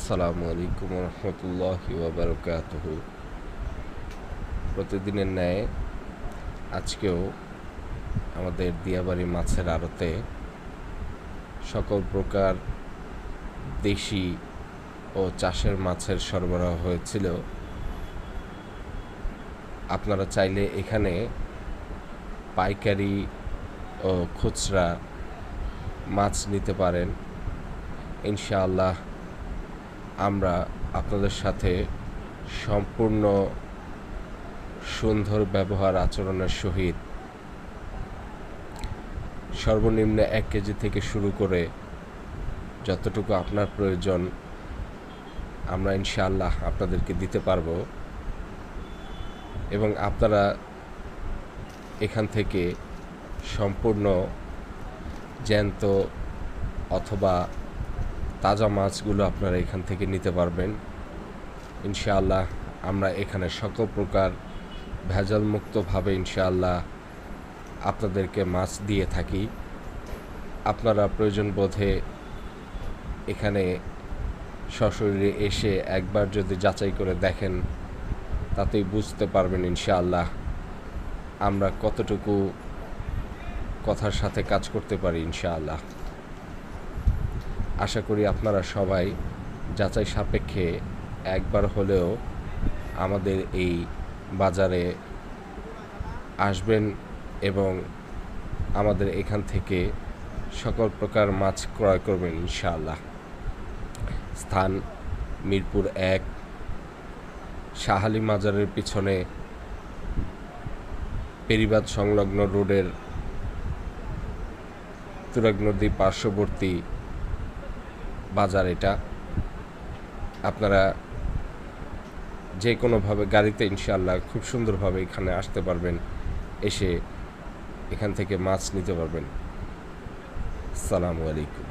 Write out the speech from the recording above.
আসসালামু আলাইকুম রহমতুল্লাহি ওয়াবারাকাতুহু। প্রতিদিনের ন্যায় আজকেও আমাদের দিয়াবাড়ি মাছের আড়তে সকল প্রকার দেশি ও চাষের মাছের সরবরাহ হয়েছিল। আপনারা চাইলে এখানে পাইকারি ও খুচরা মাছ নিতে পারেন। ইনশাআল্লাহ আমরা আপনাদের সাথে সম্পূর্ণ সুন্দর ব্যবহার আচরণের সহিত সর্বনিম্ন 1 কেজি থেকে শুরু করে যতটুকু আপনার প্রয়োজন আমরা ইনশাআল্লাহ আপনাদেরকে দিতে পারবো, এবং আপনারা এখান থেকে সম্পূর্ণ জ্যান্ত অথবা তাজা মাছগুলো আপনারা এখান থেকে নিতে পারবেন। ইনশাআল্লাহ আমরা এখানে সকল প্রকার ভেজালমুক্তভাবে ইনশাআল্লাহ আপনাদেরকে মাছ দিয়ে থাকি। আপনারা প্রয়োজন বোধে এখানে সশরীরে এসে একবার যদি যাচাই করে দেখেন তাতেই বুঝতে পারবেন ইনশাআল্লাহ আমরা কতটুকু কথার সাথে কাজ করতে পারি। ইনশাআল্লাহ আশা করি আপনারা সবাই যাচাই সাপেক্ষে একবার হলেও আমাদের এই বাজারে আসবেন এবং আমাদের এখান থেকে সকল প্রকার মাছ ক্রয় করবেন ইনশাআল্লাহ। স্থান মিরপুর 1 শাহালি মাজারের পিছনে পেরিবাদ সংলগ্ন রোডের তুরাগ নদী পার্শ্ববর্তী বাজার এটা। আপনারা যে কোনোভাবে গাড়িতে ইনশাআল্লাহ খুব সুন্দরভাবে এখানে আসতে পারবেন, এসে এখান থেকে মাছ নিতে পারবেন। আসসালামু আলাইকুম।